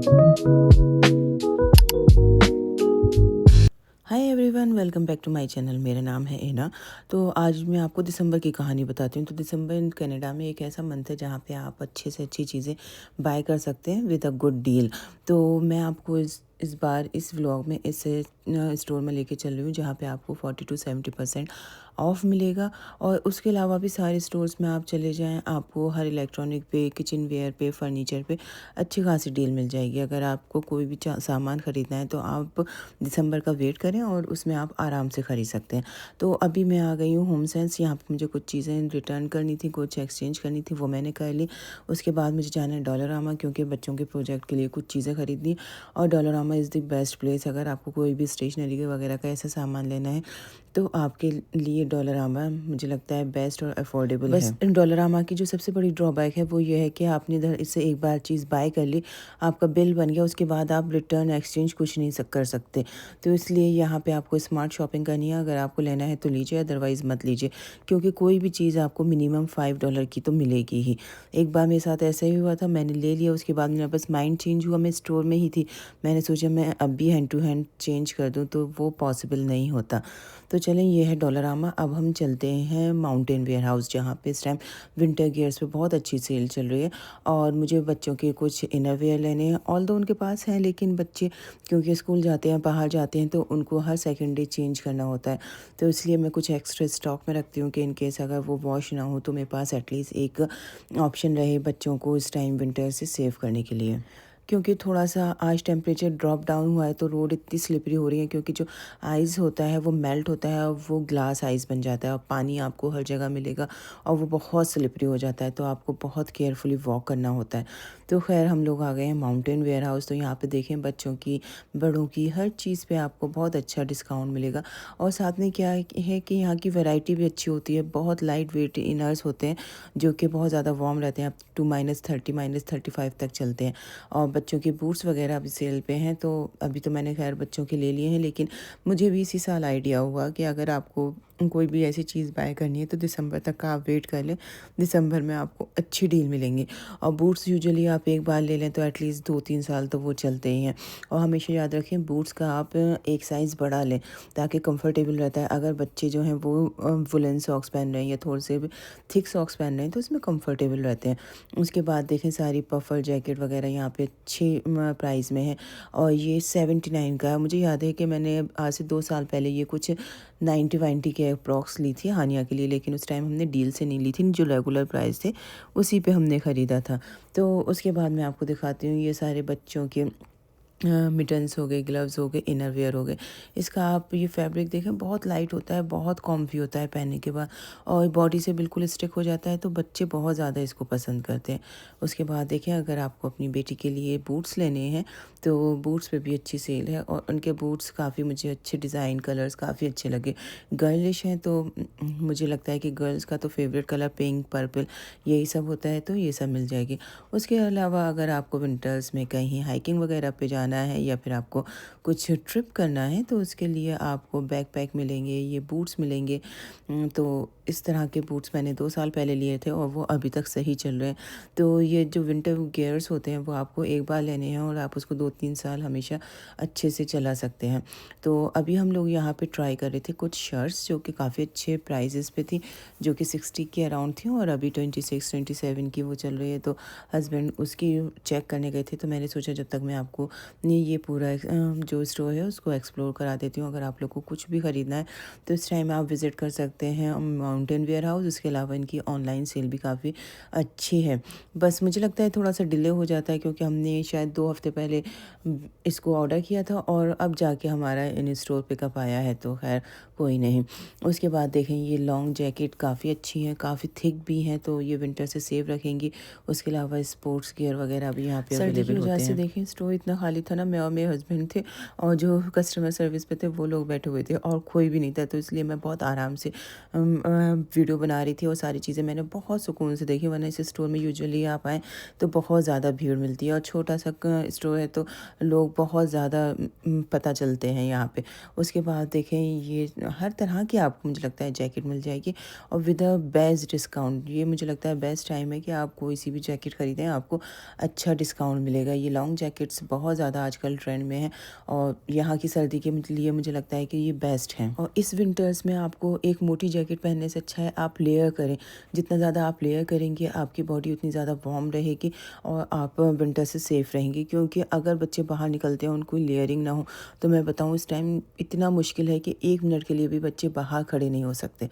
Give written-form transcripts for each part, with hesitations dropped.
Hi everyone, welcome back to my channel. मेरा नाम है एना। तो आज मैं आपको दिसंबर की कहानी बताती हूँ। तो दिसंबर इन कनाडा में एक ऐसा मंथ है जहाँ पे आप अच्छे से अच्छी चीज़ें बाय कर सकते हैं विद अ गुड डील। तो मैं आपको इस बार इस व्लॉग में इस स्टोर में लेके चल रही हूँ जहाँ पे आपको 40 to 70% ऑफ मिलेगा। और उसके अलावा भी सारे स्टोर्स में आप चले जाएं, आपको हर इलेक्ट्रॉनिक पे, किचन वेयर पे, फर्नीचर पे अच्छी खासी डील मिल जाएगी। अगर आपको कोई भी सामान ख़रीदना है तो आप दिसंबर का वेट करें और उसमें आप आराम से ख़रीद सकते हैं। तो अभी मैं आ गई हूँ होम सेंस। यहाँ पे मुझे कुछ चीज़ें रिटर्न करनी थी, कुछ एक्सचेंज करनी थी, वो मैंने कर ली। उसके बाद मुझे जाना है डॉलरामा, क्योंकि बच्चों के प्रोजेक्ट के लिए कुछ चीज़ें खरीदनी। और Dollarama is the best place. अगर आपको कोई भी स्टेशनरी वगैरह का ऐसा सामान लेना है तो आपके लिए डॉलरामा मुझे लगता है बेस्ट और अफोर्डेबल है। बस डॉलरामा की जो सबसे बड़ी ड्रॉबैक है वो ये है कि आपने इधर इससे एक बार चीज़ बाय कर ली, आपका बिल बन गया, उसके बाद आप रिटर्न एक्सचेंज कुछ नहीं कर सकते। तो इसलिए यहाँ पे आपको स्मार्ट शॉपिंग करनी है। अगर आपको लेना है तो लीजिए, अदरवाइज़ मत लीजिए, क्योंकि कोई भी चीज़ आपको मिनिमम $5 की तो मिलेगी ही। एक बार मेरे साथ ऐसा ही हुआ था, मैंने ले लिया, उसके बाद मेरा बस माइंड चेंज हुआ। मैं स्टोर में ही थी, मैंने सोचा मैं अब भी हैंड टू हैंड चेंज कर दूँ, तो वो पॉसिबल नहीं होता। तो चलें, ये है डॉलरामा। अब हम चलते हैं माउंटेन वेयर हाउस, जहाँ पे इस टाइम विंटर गियर्स पे बहुत अच्छी सेल चल रही है। और मुझे बच्चों के कुछ इनर वेयर लेने हैं। ऑल्दो उनके पास हैं, लेकिन बच्चे क्योंकि स्कूल जाते हैं, बाहर जाते हैं, तो उनको हर सेकंड डे चेंज करना होता है। तो इसलिए मैं कुछ एक्स्ट्रा स्टॉक में रखती हूँ कि इन केस अगर वो वॉश ना हो तो मेरे पास एटलीस्ट एक ऑप्शन रहे बच्चों को इस टाइम विंटर से सेव करने के लिए। क्योंकि थोड़ा सा आज टेम्परेचर ड्रॉप डाउन हुआ है तो रोड इतनी स्लिपरी हो रही है, क्योंकि जो आइस होता है वो मेल्ट होता है और वो ग्लास आइस बन जाता है और पानी आपको हर जगह मिलेगा और वो बहुत स्लिपरी हो जाता है। तो आपको बहुत केयरफुली वॉक करना होता है। तो खैर, हम लोग आ गए हैं माउंटेन वेयर हाउस। तो यहाँ पे देखें, बच्चों की, बड़ों की, हर चीज़ पे आपको बहुत अच्छा डिस्काउंट मिलेगा। और साथ में क्या है कि यहाँ की वैरायटी भी अच्छी होती है। बहुत लाइट वेट इनर्स होते हैं जो कि बहुत ज़्यादा वार्म रहते हैं, अप टू -30 -35 तक चलते हैं। और बच्चों के बूट्स वगैरह भी सेल पे हैं। तो अभी तो मैंने खैर बच्चों के ले लिए हैं, लेकिन मुझे भी इसी साल आइडिया हुआ कि अगर आपको कोई भी ऐसी चीज़ बाय करनी है तो दिसंबर तक का आप वेट कर लें। दिसंबर में आपको अच्छी डील मिलेंगी। और बूट्स यूजुअली आप एक बार ले लें तो एटलीस्ट 2-3 साल तो वो चलते ही हैं। और हमेशा याद रखें, बूट्स का आप एक साइज़ बड़ा लें ताकि कंफर्टेबल रहता है। अगर बच्चे जो हैं वो वुलन सॉक्स पहन रहे हैं या थोड़े से थिक सॉक्स पहन रहे हैं तो उसमें कंफर्टेबल रहते हैं। उसके बाद देखें, सारी पफर जैकेट वगैरह यहाँ पे अच्छी प्राइस में है। और ये 79 का है। मुझे याद है कि मैंने आज से 2 साल पहले ये कुछ 90-90 के अप्रॉक्स ली थी हानिया के लिए, लेकिन उस टाइम हमने डील से नहीं ली थी, जो रेगुलर प्राइस थे उसी पे हमने ख़रीदा था। तो उसके बाद मैं आपको दिखाती हूँ ये सारे बच्चों के मिटन्स हो गए, ग्लव्स हो गए, इनर वेयर हो गए। इसका आप ये फैब्रिक देखें, बहुत लाइट होता है, बहुत कॉम्फी होता है पहनने के बाद, और बॉडी से बिल्कुल स्टिक हो जाता है। तो बच्चे बहुत ज़्यादा इसको पसंद करते हैं। उसके बाद देखें, अगर आपको अपनी बेटी के लिए बूट्स लेने हैं तो बूट्स पे भी अच्छी सेल है। और उनके बूट्स काफ़ी मुझे अच्छे डिज़ाइन, कलर्स काफ़ी अच्छे लगे। गर्लिश हैं तो मुझे लगता है कि गर्ल्स का तो फेवरेट कलर पिंक, पर्पल यही सब होता है, तो ये सब मिल जाएगी। उसके अलावा अगर आपको विंटर्स में कहीं हाइकिंग वगैरह पे जाना है या फिर आपको कुछ ट्रिप करना है तो उसके लिए आपको बैकपैक मिलेंगे, ये बूट्स मिलेंगे। तो इस तरह के बूट्स मैंने 2 साल पहले लिए थे और वो अभी तक सही चल रहे हैं। तो ये जो विंटर गियर्स होते हैं वो आपको एक बार लेने हैं और आप उसको 2-3 साल हमेशा अच्छे से चला सकते हैं। तो अभी हम लोग यहाँ पे ट्राई कर रहे थे कुछ शर्ट्स जो कि काफ़ी अच्छे प्राइजेस पे थी, जो कि 60 के अराउंड थी और अभी 26-27 की वो चल रही है। तो हस्बैंड उसकी चेक करने गए थे, तो मैंने सोचा जब तक मैं आपको ये पूरा जो स्टोर है उसको एक्सप्लोर करा देती हूँ। अगर आप लोग को कुछ भी ख़रीदना है तो इस टाइम आप विज़िट कर सकते हैं माउंटेन वेयर हाउस। इसके अलावा इनकी ऑनलाइन सेल भी काफ़ी अच्छी है। बस मुझे लगता है थोड़ा सा डिले हो जाता है, क्योंकि हमने शायद 2 हफ्ते पहले इसको ऑर्डर किया था और अब जाके हमारा इन स्टोर पिकअप आया है, तो खैर कोई नहीं। उसके बाद देखें, ये लॉन्ग जैकेट काफ़ी अच्छी हैं, काफ़ी थिक भी हैं, तो ये विंटर से सेव रखेंगी। उसके अलावा स्पोर्ट्स गियर वगैरह भी यहाँ पे अवेलेबल होते हैं। सर्दी की वजह से देखें स्टोर इतना खाली था ना, मैं और मेरे हस्बैंड थे और जो कस्टमर सर्विस पे थे वो लोग बैठे हुए थे और कोई भी नहीं था। तो इसलिए मैं बहुत आराम से वीडियो बना रही थी और सारी चीज़ें मैंने बहुत सुकून से देखी। वरना इस स्टोर में यूजुअली आप आएँ तो बहुत ज़्यादा भीड़ मिलती है और छोटा सा स्टोर है तो लोग बहुत ज़्यादा पता चलते हैं यहाँ पे। उसके बाद देखें, ये हर तरह की आपको मुझे लगता है जैकेट मिल जाएगी और विद अ बेस्ट डिस्काउंट। ये मुझे लगता है बेस्ट टाइम है कि आप कोई सी भी जैकेट ख़रीदें, आपको अच्छा डिस्काउंट मिलेगा। ये लॉन्ग जैकेट्स बहुत ज़्यादा आजकल ट्रेंड में है और यहाँ की सर्दी के लिए मुझे लगता है कि ये बेस्ट है। और इस विंटर्स में आपको एक मोटी जैकेट पहनने से अच्छा है आप लेयर करें। जितना ज़्यादा आप लेयर करेंगे आपकी बॉडी उतनी ज़्यादा वार्म रहेगी और आप विंटर से सेफ़ रहेंगी। क्योंकि अगर बच्चे बाहर निकलते हैं उनको लेयरिंग ना हो तो मैं बताऊँ इस टाइम इतना मुश्किल है कि 1 मिनट के लिए भी बच्चे बाहर खड़े नहीं हो सकते।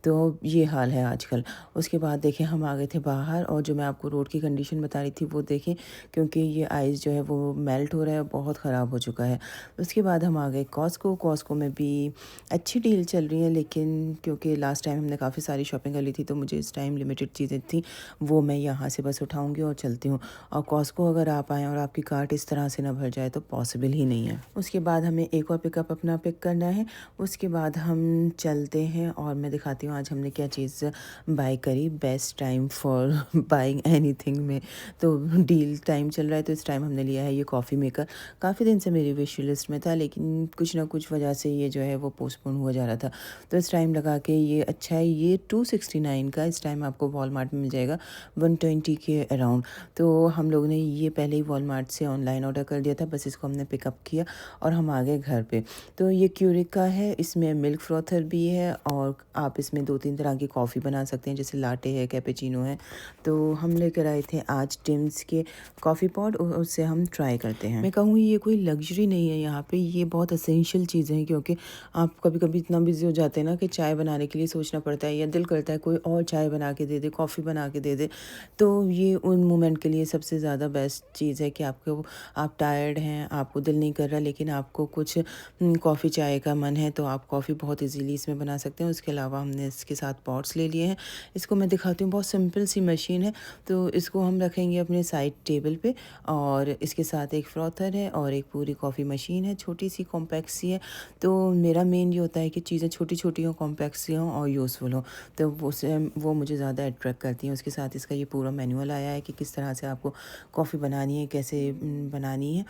तो ये हाल है आजकल। उसके बाद देखें, हम आ गए थे बाहर और जो मैं आपको रोड की कंडीशन बता रही थी वो देखें, क्योंकि ये आइस जो है वो मेल्ट हो रहा है, बहुत ख़राब हो चुका है। उसके बाद हम आ गए कॉस्को में भी अच्छी डील चल रही है, लेकिन क्योंकि लास्ट टाइम हमने काफ़ी सारी शॉपिंग कर ली थी तो मुझे इस टाइम लिमिटेड चीज़ें थी, वो मैं यहाँ से बस उठाऊँगी और चलती हूँ। और कॉस्को अगर आप आएँ और आपकी कार्ट इस तरह से ना भर जाए तो पॉसिबल ही नहीं है। उसके बाद हमें एक और पिकअप अपना पिक करना है। उसके बाद हम चलते हैं और मैं दिखाती हूँ आज हमने क्या चीज़ बाय करी। Best time for buying anything में तो डील टाइम चल रहा है, तो इस टाइम हमने लिया है ये कॉफ़ी मेकर। काफ़ी दिन से मेरी विश लिस्ट में था, लेकिन कुछ ना कुछ वजह से ये जो है वो पोस्टपोन हुआ जा रहा था, तो इस टाइम लगा के ये अच्छा है। ये 269 का इस टाइम आपको वॉलमार्ट में मिल जाएगा 120 के अराउंड। तो हम लोगों ने ये पहले ही वॉलमार्ट से ऑनलाइन ऑर्डर कर दिया था, बस इसको हमने पिकअप किया और हम आ गए घर पे। तो ये क्यूरिक का है, इसमें मिल्क फ्रॉथर भी है और आप इसमें 2-3 तरह की कॉफ़ी बना सकते हैं, जैसे लाटे है, कैपेचिनो है। तो हम लेकर आए थे आज टिम्स के कॉफ़ी पॉट, उससे हम ट्राई करते हैं। मैं कहूँगी ये कोई लग्जरी नहीं है यहाँ पे, ये बहुत एसेंशियल चीज़ें हैं। क्योंकि आप कभी-कभी इतना बिज़ी हो जाते हैं ना कि चाय बनाने के लिए सोचना पड़ता है या दिल करता है कोई और चाय बना के दे दे, कॉफ़ी बना के दे दे। तो ये उन मोमेंट के लिए सबसे ज़्यादा बेस्ट चीज़ है कि आप टायर्ड हैं, आपको दिल नहीं कर रहा, लेकिन आपको कुछ कॉफ़ी चाय का मन है तो आप कॉफ़ी बहुत इजीली इसमें बना सकते हैं। उसके अलावा हमने इसके साथ पॉट्स ले लिए हैं। इसको मैं दिखाती हूँ, बहुत सिंपल सी मशीन है। तो इसको हम रखेंगे अपने साइड टेबल पे और इसके साथ एक फ्रॉथर है और एक पूरी कॉफ़ी मशीन है, छोटी सी कॉम्पैक्ट सी है। तो मेरा मेन ये होता है कि चीज़ें छोटी-छोटी हों, कॉम्पैक्ट सी हों और यूज़फुल हों, तो वो मुझे ज़्यादा अट्रैक्ट करती हैं। उसके साथ इसका ये पूरा मैनुअल आया है कि किस तरह से आपको कॉफ़ी बनानी है, कैसे बनानी है।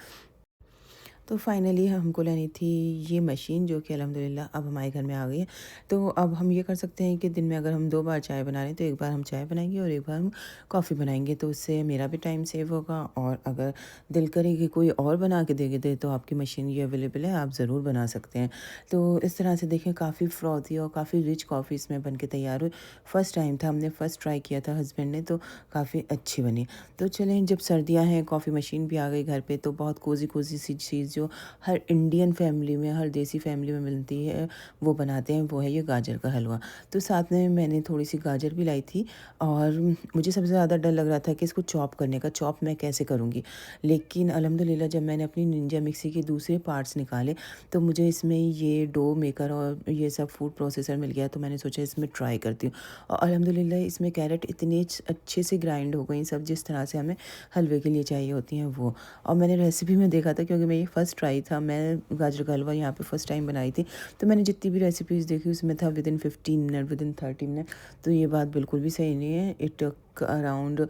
तो फाइनली हमको लेनी थी ये मशीन, जो कि अल्हम्दुलिल्लाह अब हमारे घर में आ गई है। तो अब हम ये कर सकते हैं कि दिन में अगर हम 2 बार चाय बना रहे हैं तो एक बार हम चाय बनाएंगे और एक बार हम कॉफ़ी बनाएंगे, तो उससे मेरा भी टाइम सेव होगा। और अगर दिल करे कि कोई और बना के दे तो आपकी मशीन ये अवेलेबल है, आप ज़रूर बना सकते हैं। तो इस तरह से देखें, काफ़ी फ्रॉथी और काफ़ी रिच कॉफ़ी इसमें बन के तैयार हुई। फ़र्स्ट टाइम था, हमने फ़र्स्ट ट्राई किया था हस्बैंड ने, तो काफ़ी अच्छी बनी। तो चलें, जब सर्दियाँ हैं, कॉफ़ी मशीन भी आ गई घर पे, तो बहुत कोज़ी सी चीज़ जो हर इंडियन फैमिली में, हर देसी फैमिली में मिलती है, वो बनाते हैं, वो है ये गाजर का हलवा। तो साथ में मैंने थोड़ी सी गाजर भी लाई थी और मुझे सबसे ज़्यादा डर लग रहा था कि इसको चॉप करने का, चॉप मैं कैसे करूँगी। लेकिन अल्हम्दुलिल्लाह जब मैंने अपनी निंजा मिक्सी के दूसरे पार्ट्स निकाले तो मुझे इसमें ये डो मेकर और ये सब फूड प्रोसेसर मिल गया, तो मैंने सोचा इसमें ट्राई करती हूँ। और अल्हम्दुलिल्लाह इसमें कैरेट इतने अच्छे से ग्राइंड हो गई सब, जिस तरह से हमें हलवे के लिए चाहिए होती हैं वो। और मैंने रेसिपी में देखा था, क्योंकि मैं ये फ़र्स्ट ट्राई था, मैं गाजर का हलवा यहाँ पे फ़र्स्ट टाइम बनाई थी, तो मैंने जितनी भी रेसिपीज़ देखी उसमें था विदिन 15 मिनट, विदिन 30 मिनट। तो ये बात बिल्कुल भी सही नहीं है। It took around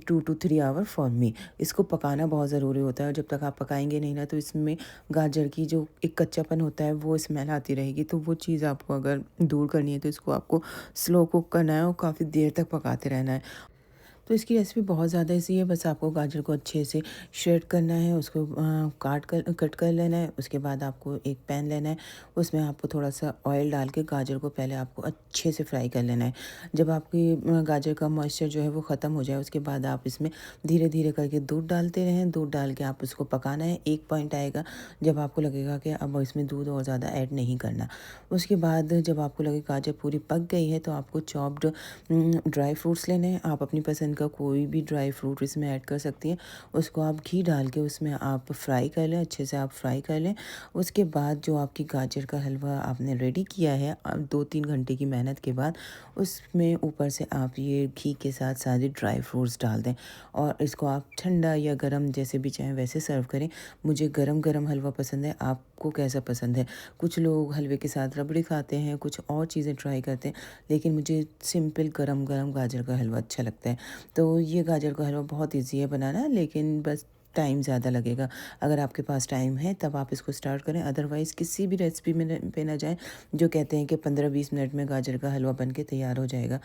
2 to 3 hour for me. इसको पकाना बहुत ज़रूरी होता है, और जब तक आप पकाएंगे नहीं ना तो इसमें गाजर की जो एक कच्चापन होता है वो स्मेल आती रहेगी। तो वो चीज़ आपको अगर दूर करनी है तो इसको आपको स्लो कुक करना है और काफ़ी देर तक पकाते रहना है। तो इसकी रेसिपी बहुत ज़्यादा ईज़ी है, बस आपको गाजर को अच्छे से श्रेड करना है, उसको कट कर लेना है। उसके बाद आपको एक पैन लेना है, उसमें आपको थोड़ा सा ऑयल डाल के गाजर को पहले आपको अच्छे से फ्राई कर लेना है। जब आपकी गाजर का मॉइस्चर जो है वो ख़त्म हो जाए, उसके बाद आप इसमें धीरे धीरे करके दूध डालते रहें। दूध डाल के आप उसको पकाना है। एक पॉइंट आएगा जब आपको लगेगा कि अब इसमें दूध और ज़्यादा ऐड नहीं करना। उसके बाद जब आपको लगे गाजर पूरी पक गई है तो आपको चॉप्ड ड्राई फ्रूट्स लेने हैं। आप अपनी पसंद का कोई भी ड्राई फ्रूट इसमें ऐड कर सकती हैं। उसको आप घी डाल के उसमें आप फ्राई कर लें, अच्छे से आप फ्राई कर लें। उसके बाद जो आपकी गाजर का हलवा आपने रेडी किया है 2-3 घंटे की मेहनत के बाद, उसमें ऊपर से आप ये घी के साथ सारे ड्राई फ्रूट्स डाल दें और इसको आप ठंडा या गरम जैसे भी चाहें वैसे सर्व करें। मुझे गरम गरम हलवा पसंद है, आपको कैसा पसंद है? कुछ लोग हलवे के साथ रबड़ी खाते हैं, कुछ और चीज़ें ट्राई करते हैं, लेकिन मुझे सिंपल गरम गरम गाजर का हलवा अच्छा लगता है। तो ये गाजर का हलवा बहुत ईजी है बनाना, लेकिन बस टाइम ज़्यादा लगेगा। अगर आपके पास टाइम है तब आप इसको स्टार्ट करें, अदरवाइज़ किसी भी रेसिपी में पे ना जाएं जो कहते हैं कि 15-20 मिनट में गाजर का हलवा बन के तैयार हो जाएगा।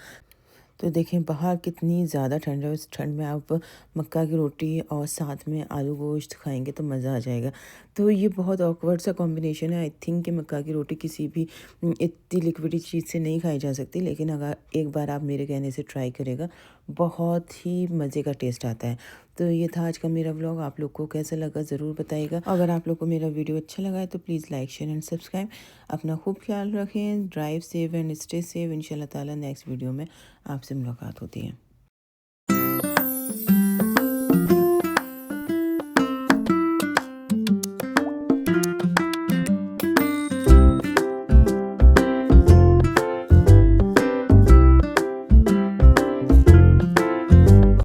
तो देखें बाहर कितनी ज़्यादा ठंड है, उस ठंड में आप मक्का की रोटी और साथ में आलू गोश्त खाएंगे तो मज़ा आ जाएगा। तो ये बहुत ऑकवर्ड सा कॉम्बिनेशन है। आई थिंक कि मक्का की रोटी किसी भी इतनी लिक्विडी चीज़ से नहीं खाई जा सकती, लेकिन अगर एक बार आप मेरे कहने से ट्राई करेगा, बहुत ही मज़े का टेस्ट आता है। तो ये था आज का मेरा व्लॉग। आप लोग को कैसा लगा ज़रूर बताइएगा। अगर आप लोग को मेरा वीडियो अच्छा लगा है तो please like share and subscribe. अपना खूब ख्याल रखें, drive safe and stay safe. इंशाल्लाह ताला नेक्स्ट वीडियो में आपसे मुलाकात होती है।